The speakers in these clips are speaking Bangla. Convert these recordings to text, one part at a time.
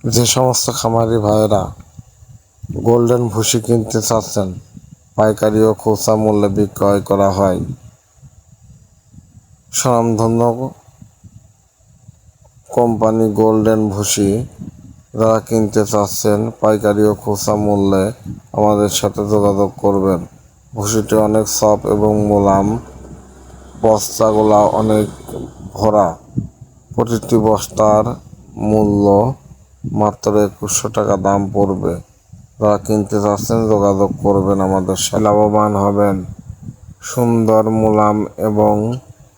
যে সমস্ত খামারি ভাইয়েরা গোল্ডেন ভুসি কিনতে চাচ্ছেন, পাইকারি ও খুচরা মূল্যে বিক্রয় করা হয়। স্বনামধন্য কোম্পানি গোল্ডেন ভুসি যারা কিনতে চাচ্ছেন পাইকারি ও খুচরা মূল্যে আমাদের সাথে যোগাযোগ করবেন। ভুসিটি অনেক সফট এবং মোলায়েম, বস্তাগুলা অনেক ভরা। প্রতিটি বস্তার মূল্য মাত্র 2100 টাকা দাম পড়বে। যারা কিনতে চাচ্ছেন যোগাযোগ করবেন আমাদের সাথে, লাভবান হবেন। সুন্দর, মোলায়েম এবং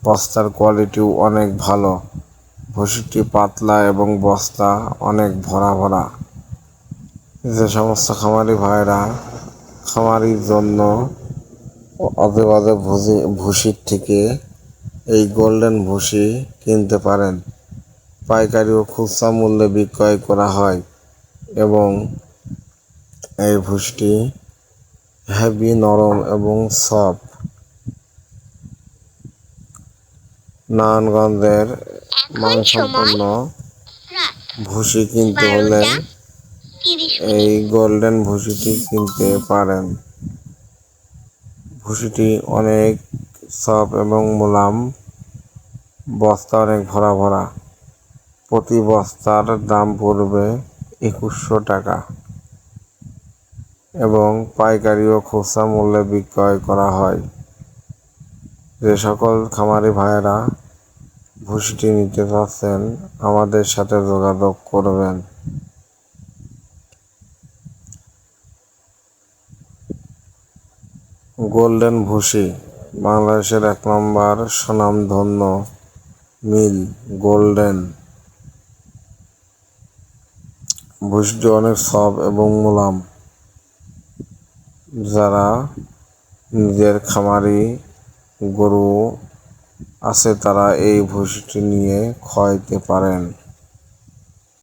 বস্তার কোয়ালিটিও অনেক ভালো। ভুসিটি পাতলা এবং বস্তা অনেক ভরা ভরা। যে সমস্ত খামারি ভাইরা খামারির জন্য আজে বাজে ভুসির থেকে এই গোল্ডেন ভুসি কিনতে পারেন। পাইকারি ও খুচরা মূল্যে বিক্রয় করা হয় এবং এই ভুসিটি হেভি, নরম এবং সফট। নারায়ণগঞ্জের মানসম্পন্ন ভুসি কিনতে হলে এই গোল্ডেন ভুসিটি কিনতে পারেন। ভুসিটি অনেক সফট এবং মোলায়েম, বস্তা অনেক ভরা ভরা। প্রতি বস্তার দাম পড়বে 2100 টাকা এবং পাইকারি ও খুচরা মূল্যে বিক্রয় করা হয়। যে সকল খামারি ভাইয়েরা ভুসিটি নিতে চাচ্ছেন আমাদের সাথে যোগাযোগ করবেন। গোল্ডেন ভুসি বাংলাদেশের 1 নম্বর স্বনামধন্য মিল গোল্ডেন। ভুসিটি অনেক সফট এবং মোলায়েম। যারা নিজের খামারি গরু আছে তারা এই ভুসিটি নিয়ে খাওয়াইতে পারেন।